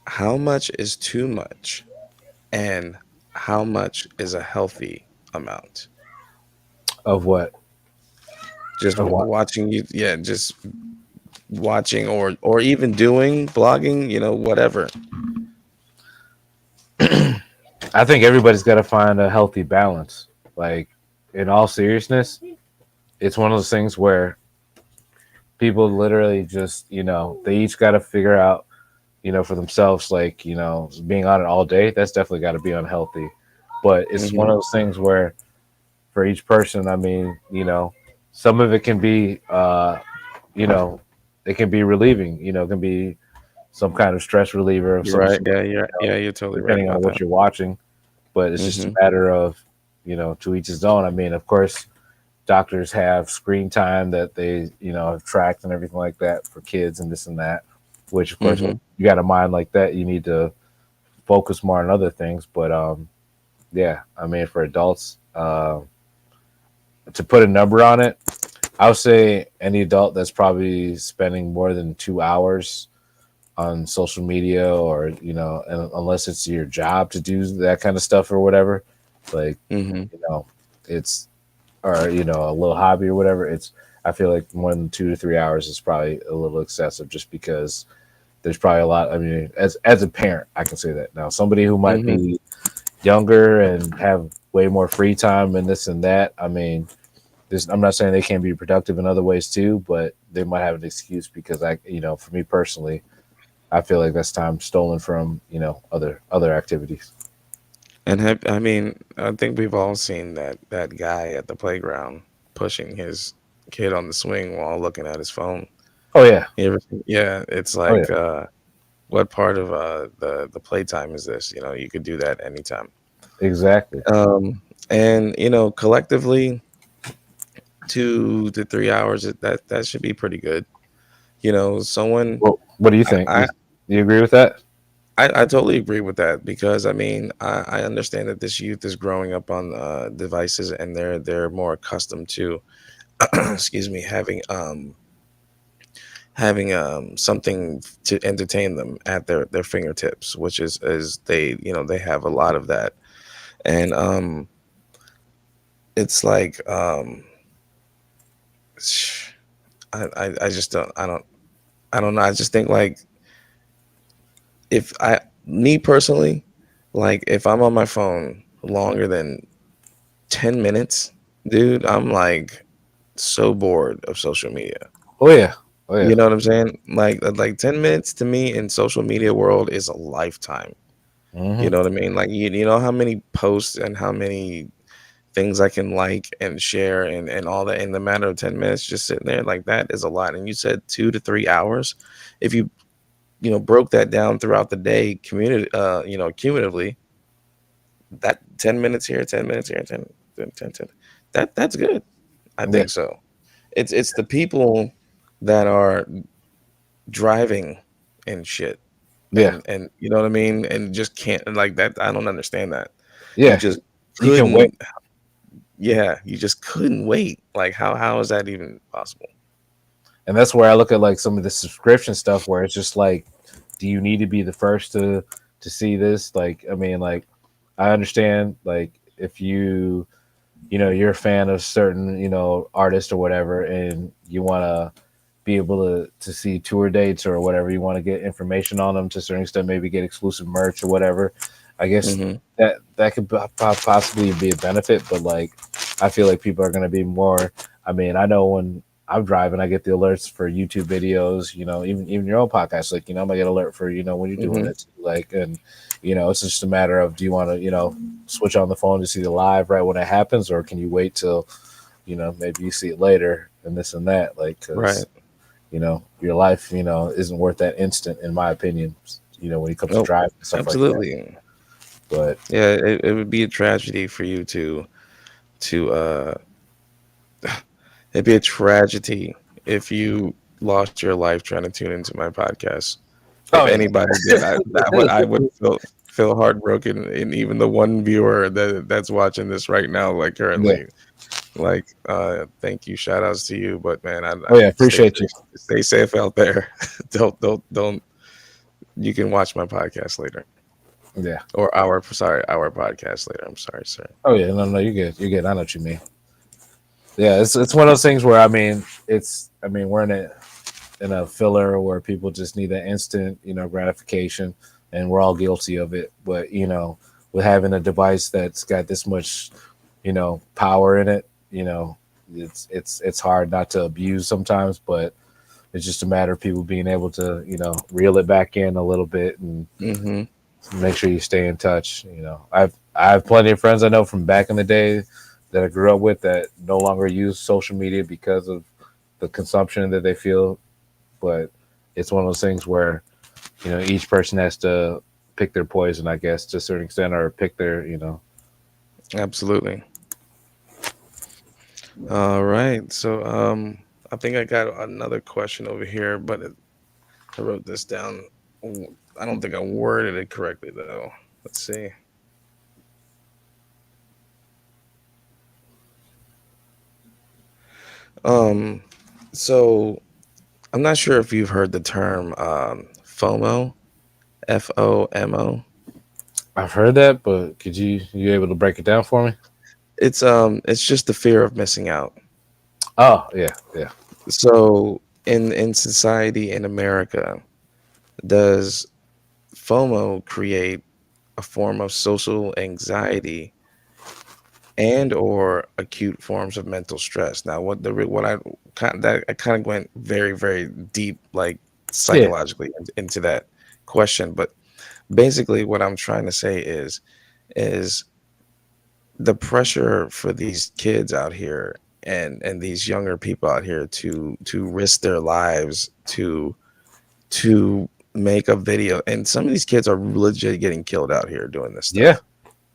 how much is too much and how much is a healthy amount? of what Just of what watching you, yeah, just watching or even doing blogging, whatever. I think everybody's got to find a healthy balance. Like, in all seriousness, it's one of those things where people literally just, they each got to figure out, for themselves, like, being on it all day, that's definitely got to be unhealthy. But it's one Hmm. of those things where for each person, I mean, some of it can be, you know, it can be relieving, it can be some kind of stress reliever of You're some right. sort, Yeah, you're totally right depending on about what that. you're watching. But it's just a Hmm. matter of, to each his own. I mean, of course, doctors have screen time that they, have tracked and everything like that for kids and this and that, which of course, when Hmm. you got a mind like that, you need to focus more on other things. But yeah, I mean, for adults, to put a number on it, I would say any adult that's probably spending more than 2 hours on social media, or and unless it's your job to do that kind of stuff or whatever, like, Hmm. you know it's, or a little hobby or whatever, it's, I feel like more than 2 to 3 hours is probably a little excessive, just because there's probably a lot. I mean, as a parent, I can say that. Now, somebody who might Hmm. be younger and have way more free time and this and that, I mean, I'm not saying they can't be productive in other ways too, but they might have an excuse because for me personally, I feel like that's time stolen from other activities. And I mean, I think we've all seen that guy at the playground pushing his kid on the swing while looking at his phone. Oh yeah, Yeah, it's oh yeah, like, what part of the playtime is this? You could do that anytime. exactly. And collectively, 2 to 3 hours, that should be pretty good. Someone, Well, what do you I, think? I Do you agree with that? I totally agree with that because I mean I understand that this youth is growing up on devices and they're more accustomed to excuse me, having something to entertain them at their fingertips, which is they have a lot of that. And it's like, I just don't know. I just think like, if I me personally, like if I'm on my phone longer than 10 minutes, dude, I'm like so bored of social media. Oh yeah, oh yeah. You know what I'm saying? Like 10 minutes to me in social media world is a lifetime. You Hmm. know what I mean? Like you know how many posts and how many things I can like and share and all that in the matter of 10 minutes just sitting there, like that is a lot. And you said 2 to 3 hours. If you broke that down throughout the day, community cumulatively, that 10 minutes here, 10 minutes here, 10, that's good. I Yeah, think so. It's the people that are driving and shit, yeah, and you know what I mean, and just can't like that. I don't understand that. You yeah. just You can wait, couldn't. Yeah, you just couldn't wait. Like how is that even possible? and that's where I look at like some of the subscription stuff, where it's just like, do you need to be the first to see this? Like, I mean, like, I understand, like, if you're a fan of certain artist or whatever, and you want to be able to see tour dates or whatever, you want to get information on them to a certain extent, maybe get exclusive merch or whatever. I guess Hmm. that could possibly be a benefit, but like, I feel like people are going to be more. I mean, I know when I'm driving, I get the alerts for YouTube videos. Even your own podcast, like, I might get alert for when you're doing Hmm. it, like, and it's just a matter of, do you want to switch on the phone to see the live right when it happens, or can you wait till maybe you see it later and this and that, like Right. because your life isn't worth that instant in my opinion. When it comes to Oh, driving and stuff like that. absolutely. But Yeah, it would be a tragedy for you to it'd be a tragedy if you lost your life trying to tune into my podcast. If oh yeah, anybody did, I would feel heartbroken, and even the one viewer that's watching this right now, like yeah. currently, like thank you, shout outs to you, but man, Oh I yeah, appreciate you. stay safe out there. Don't. You can watch my podcast later, Yeah. or our podcast later. I'm sorry, sir. Oh yeah, no, no, you're good. You're good. I know what you mean. Yeah, it's one of those things where we're in a filler where people just need that instant gratification, and we're all guilty of it. But with having a device that's got this much power in it, it's hard not to abuse sometimes. But it's just a matter of people being able to reel it back in a little bit and Mm-hmm. make sure you stay in touch. I have plenty of friends I know from back in the day that I grew up with that no longer use social media because of the consumption that they feel. But it's one of those things where each person has to pick their poison, I guess, to a certain extent, or pick their Absolutely. All right. So I think I got another question over here, but I wrote this down. I don't think I worded it correctly though. Let's see. Um, so I'm not sure if you've heard the term FOMO, FOMO. I've heard that, but could you able to break it down for me? It's just the fear of missing out. Oh yeah, yeah, So in society in America, does FOMO create a form of social anxiety and or acute forms of mental stress? Now, what I kind of went very deep, like yeah, psychologically into that question, but basically, what I'm trying to say is the pressure for these kids out here and these younger people out here to risk their lives to make a video, and some of these kids are legit getting killed out here doing this yeah. stuff.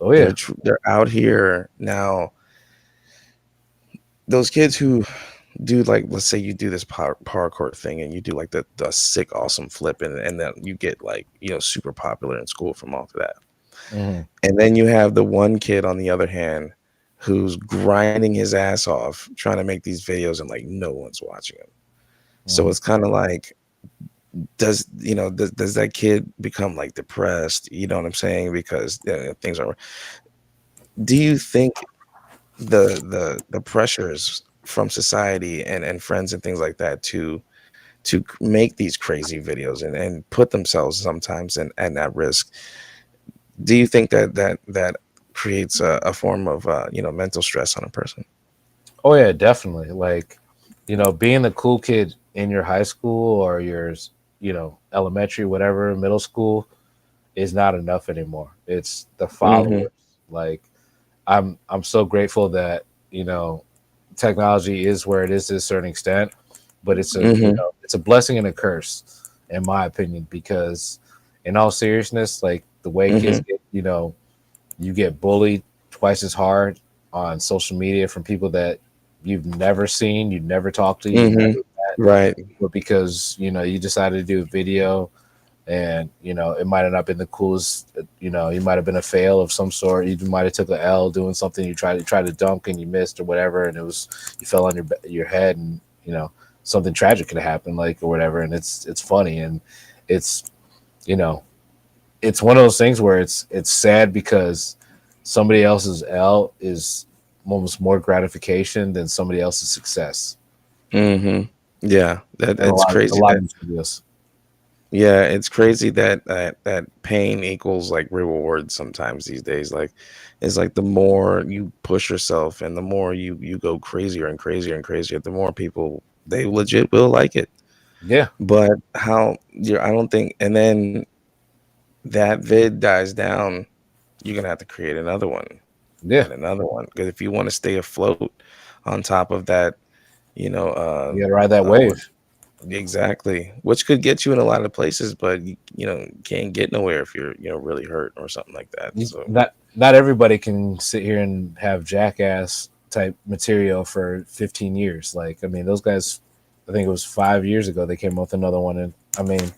Oh yeah. They're out here now. Those kids who do, like, let's say you do this parkour thing and you do like the sick awesome flip, and then you get, like, super popular in school from off of that. Hmm. And then you have the one kid on the other hand who's grinding his ass off trying to make these videos, and like no one's watching him. So Hmm. it's kind of like, does that kid become like depressed? You know what I'm saying? Because things are. Do you think the pressures from society and friends and things like that to make these crazy videos and put themselves sometimes and at risk, do you think that creates a form of mental stress on a person? Oh yeah, definitely. Like, being the cool kid in your high school or your, elementary, whatever, middle school is not enough anymore. It's the Hmm. followers. Like, I'm so grateful that technology is where it is to a certain extent, but Hmm. it's a blessing and a curse, in my opinion, because in all seriousness, like the way kids Hmm. get, you get bullied twice as hard on social media from people that you've never seen, you've never talked to, you've Hmm. never met, Right. but because you decided to do a video and it might have not been the coolest. You might have been a fail of some sort. You might have took a L doing something. You tried to dunk and you missed or whatever, and you fell on your head, and something tragic could have happened, like, or whatever. And it's funny, and it's you know it's one of those things where it's sad because somebody else's L is almost more gratification than somebody else's success. Hmm. Yeah, that And a it's lot of a crazy lot that of these videos. yeah, it's crazy that pain equals like reward sometimes these days. Like, it's like the more you push yourself and the more you go crazier and crazier and crazier, the more people they legit will like it. Yeah, But I don't think, and then that vid dies down, you're gonna have to create another one Yeah, and another one because if you want to stay afloat on top of that, you know, you got to ride that what, wave. exactly, which could get you in a lot of places, but you can't get nowhere if you're really hurt or something like that. So Not everybody can sit here and have jackass type material for 15 years. Like, I mean, those guys, I think it was 5 years ago they came up with another one, and I mean,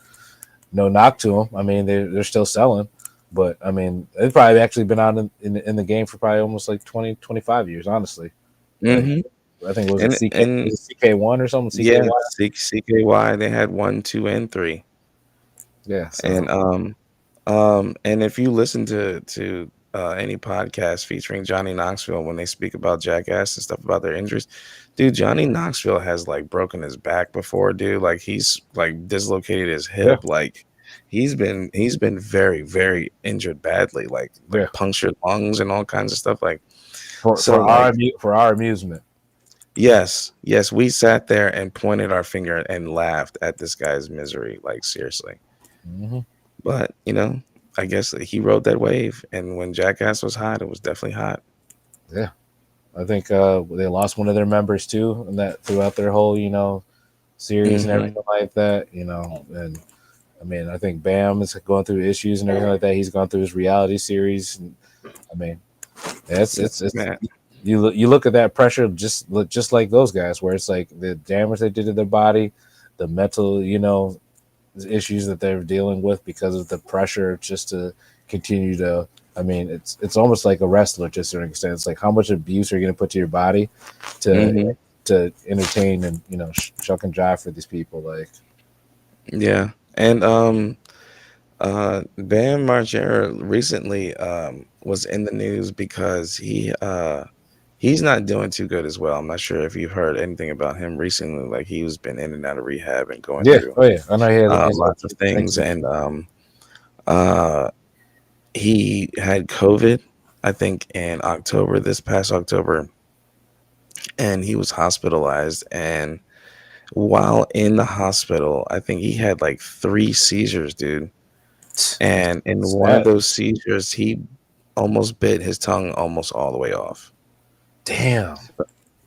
no knock to them. I mean, they're still selling, but I mean, they've probably actually been out in the game for probably almost like 20 25 years. Honestly, like hmm I think was it CK and was it CK1 or something yeah, CKY. CKY they had one, two, and three, Yeah, so and and if you listen to any podcast featuring Johnny Knoxville when they speak about Jackass and stuff about their injuries, dude, Johnny Knoxville has like broken his back before, dude. Like he's like dislocated his yeah, hip, like he's been very very injured badly, like yeah, punctured lungs and all kinds of stuff. Like for so, like for our amusement. yes, yes, we sat there and pointed our finger and laughed at this guy's misery, like seriously. Hmm. But, I guess that he rode that wave, and when Jackass was hot, it was definitely hot. Yeah, I think they lost one of their members too, and that throughout their whole series and Mhm, everything like that. And I mean, I think Bam is going through issues and everything like that. He's gone through his reality series, and I mean, it's man. you look at that pressure just like those guys, where it's like the damage they did to their body, the mental issues that they're dealing with because of the pressure just to continue to. I mean, it's almost like a wrestler to a certain extent. It's like how much abuse are you going to put to your body to Mhm, entertain and shuck and jive for these people. Like, yeah, and, Bam Margera recently, was in the news because he's not doing too good as well. I'm not sure if you've heard anything about him recently, like, he's been in and out of rehab and going yeah, through, oh yeah, I know he's lots of things. things, and, uh he had COVID, I think, in October, this past October, and he was hospitalized. And while in the hospital, I think he had like three seizures, dude. That's And in one of sad. those seizures, he almost bit his tongue almost all the way off. Damn.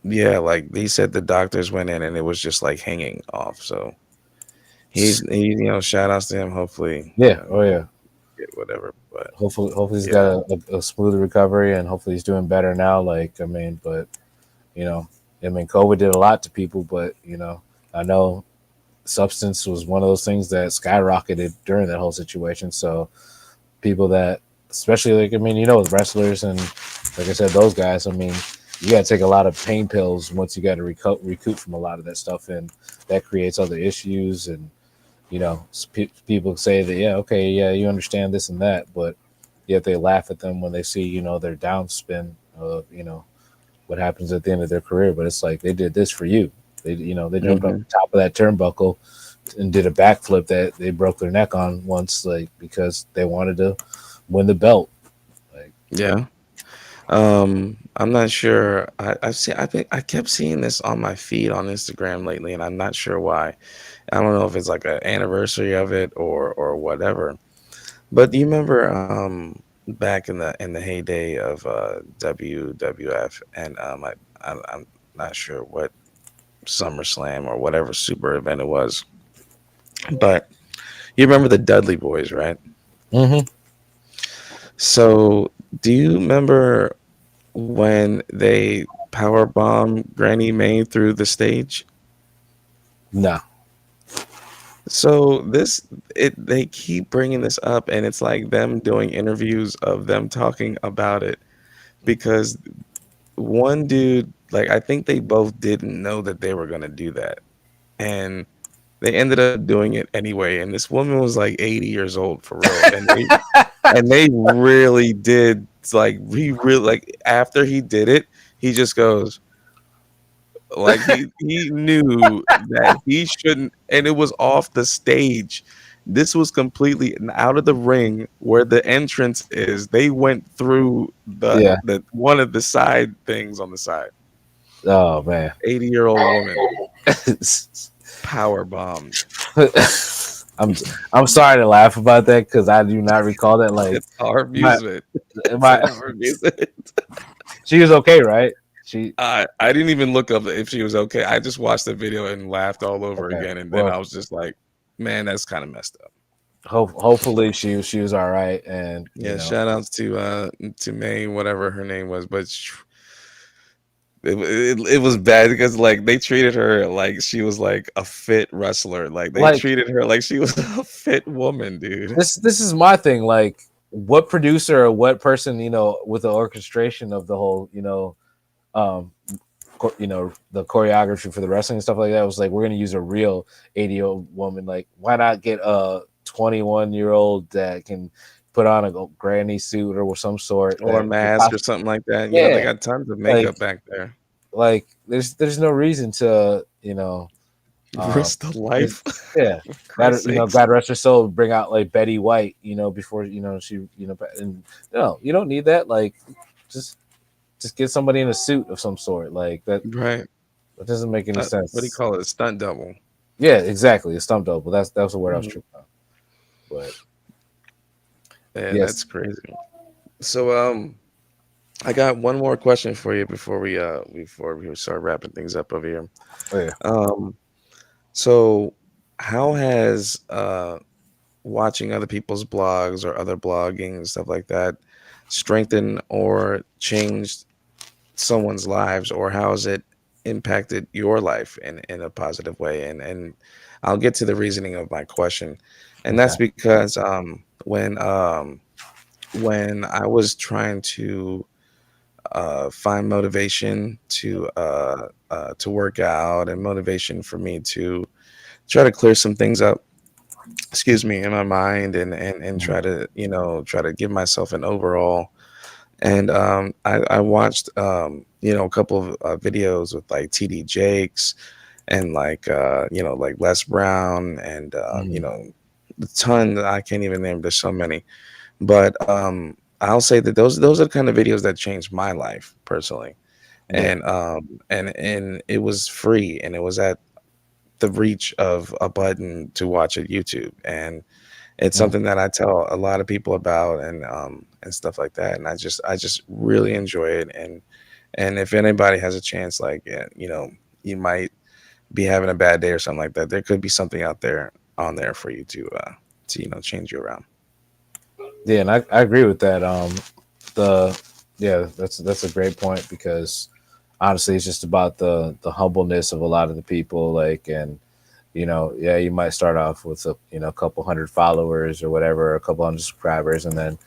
Yeah, like he said, the doctors went in and it was just like hanging off. So shout outs to him. Hopefully, Yeah. Oh yeah. get whatever. But Hopefully he's yeah. got a smooth recovery and hopefully he's doing better now. Like, I mean, but you know, I mean, COVID did a lot to people, but I know substance was one of those things that skyrocketed during that whole situation. So people that, especially like, I mean, with wrestlers and like I said, those guys, I mean, you got to take a lot of pain pills once you got to recoup from a lot of that stuff, and that creates other issues. And people say that, yeah, okay, yeah, you understand this and that, but yet they laugh at them when they see their downspin of what happens at the end of their career. But it's like they did this for you. They jumped off Hmm. the top of that turnbuckle and did a backflip that they broke their neck on once, like because they wanted to win the belt. Like, Yeah. I'm not sure. I think I kept seeing this on my feed on Instagram lately, and I'm not sure why. I don't know if it's like an anniversary of it or whatever. But do you remember back in the heyday of WWF, and I'm not sure what SummerSlam or whatever super event it was, but you remember the Dudley Boys, right? mm-hmm. So do you remember when they power bomb Granny Mae through the stage? No. So they keep bringing this up, and it's like them doing interviews of them talking about it because one dude, like I think they both didn't know that they were gonna do that, and they ended up doing it anyway. And this woman was like 80 years old for real, and they really did like he really like after he did it, he just goes like he knew that he shouldn't, and it was off the stage. This was completely out of the ring where the entrance is. They went through the Yeah. the one of the side things on the side. Oh man. 80-year-old woman power bombed. I'm I'm sorry to laugh about that because I do not recall that. Like It's our my amusement. It's my our amusement. she was okay, right? She I didn't even look up if she was okay. I just watched the video and laughed all over okay. again, and then I Well, was just like, "Man, that's kind of messed up." hopefully she was all right, and Yeah, shout outs to May, whatever her name was, but it was bad because like they treated her like she was like a fit wrestler. Like they like treated her like she was a fit woman, dude. this is my thing. Like, what producer or what person with the orchestration of the whole um the choreography for the wrestling and stuff like that was like, we're gonna use a real 80-year-old woman. Like, why not get a 21-year-old that can put on a granny suit or some sort Or a that mask or something like that. You know, they yeah, got tons of like makeup back there. there's no reason to um Risk the just life, yeah. for Christ's God, sakes. God rest her soul, bring out like Betty White, before she, and no, you don't need that. Like, just get somebody in a suit of some sort. Like that, Right. that doesn't make any What do you sense. call it? A stunt double. Yeah, exactly. A stump double. That's the word I was Mhm. tripping on. But Yeah, that's yes, crazy. So I got one more question for you before we start wrapping things up over here. oh, yeah, Um so how has watching other people's blogs or other blogging and stuff like that strengthened or changed someone's lives, or how has it impacted your life in a positive way? And I'll get to the reasoning of my question. And okay, that's because when I was trying to find motivation to work out, and motivation for me to try to clear some things up, excuse me, in my mind, and mhm, try to try to give myself an overall. And I watched a couple of videos with like TD Jakes and like like Les Brown, and mhm, a ton that I can't even name. There's so many, but I'll say that those are the kind of videos that changed my life personally. yeah, And it was free, and it was at the reach of a button to watch at YouTube. And it's mm, something that I tell a lot of people about, and stuff like that. And I just really enjoy it. And if anybody has a chance, like you might be having a bad day or something like that, there could be something out there on there for you to change you around. yeah, and I agree with that. The Yeah, that's a great point because honestly, it's just about the humbleness of a lot of the people. Like, and yeah, you might start off with a couple hundred followers or whatever, a couple hundred subscribers, and then,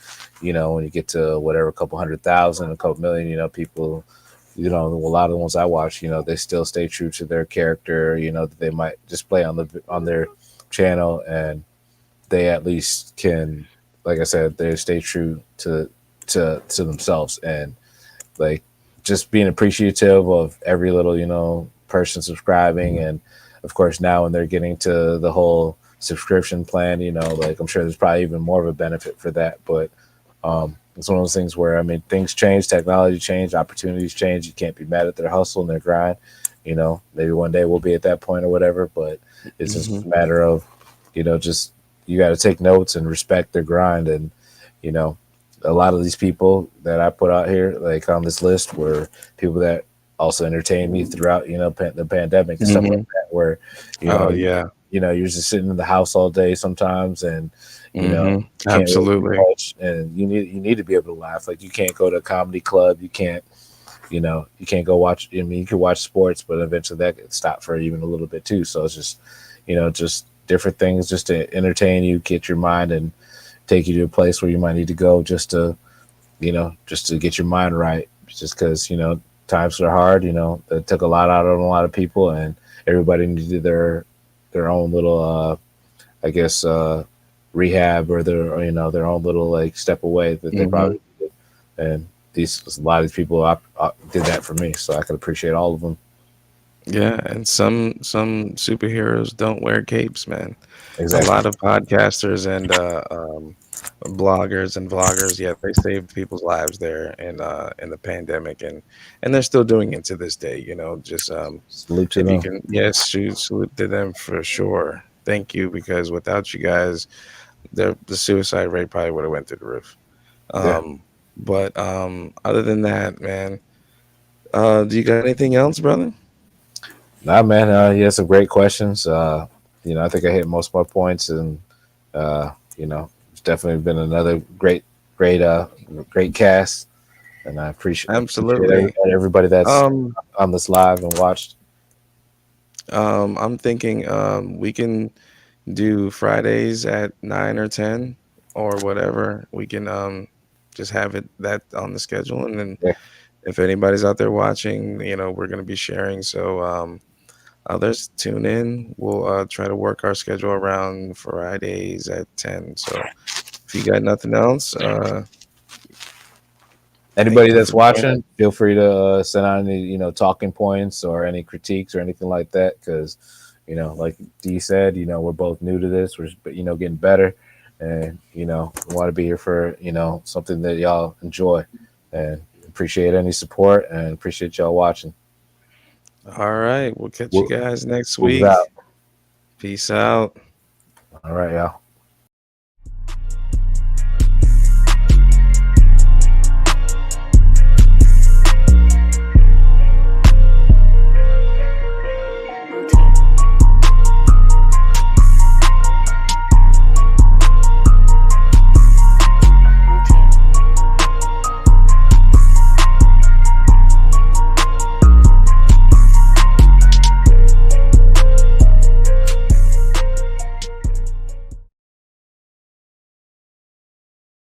when you get to whatever, a couple 100,000, a couple million, people, a lot of the ones I watch, they still stay true to their character, that they might display on their channel, and they at least can, like I said, they stay true to themselves, and like just being appreciative of every little person subscribing. And of course now when they're getting to the whole subscription plan, like I'm sure there's probably even more of a benefit for that. But it's one of those things where, I mean, things change, technology change, opportunities change. You can't be mad at their hustle and their grind. Maybe one day we'll be at that point or whatever, but it's Hmm. just a matter of just you got to take notes and respect their grind. And you know a lot of these people that I put out here, like on this list, were people that also entertained me throughout, the pandemic and stuff like Hmm. that. Where, you Oh know, yeah. you're just sitting in the house all day sometimes, and Hmm. you can't really do Absolutely. much, and you need to be able to laugh. Like, you can't go to a comedy club, you can't go watch. I mean, you can watch sports, but eventually that gets stopped for even a little bit too. So it's just, just different things just to entertain you, get your mind, and take you to a place where you might need to go just to get your mind right. Just because times are hard. That took a lot out on a lot of people, and everybody needed their own little, I guess, rehab, or their own little like step away that they Hmm. probably needed. And a lot of these people did that for me, so I could appreciate all of them. Yeah, and some superheroes don't wear capes, man. A Exactly. lot of podcasters and bloggers and vloggers, yeah, they saved people's lives there in the pandemic, and they're still doing it to this day. Just Salute to if you them. can, yes, shoot, salute to them for sure. thank you, because without you guys, the suicide rate probably would have went through the roof. Yeah. But other than that, man, do you got anything else, brother? Nah, man. You had some great questions. I think I hit most of my points, and it's definitely been another great, great cast, and I appreciate Absolutely. everybody that's Um, on this live and watched. I'm thinking we can do Fridays at 9 or 10 or whatever. We can just have it that on the schedule, and then Yeah. if anybody's out there watching, we're gonna be sharing. So others tune in. We'll try to work our schedule around Fridays at 10. So if you got nothing else, thank Anybody you for that's joining. watching, feel free to send out any talking points or any critiques or anything like that. Because like D said, we're both new to this. We're getting better, and we want to be here for something that y'all enjoy, and appreciate any support and appreciate y'all watching. All right, we'll catch you Wo- guys next Wolves week. out. Peace out. All right, y'all.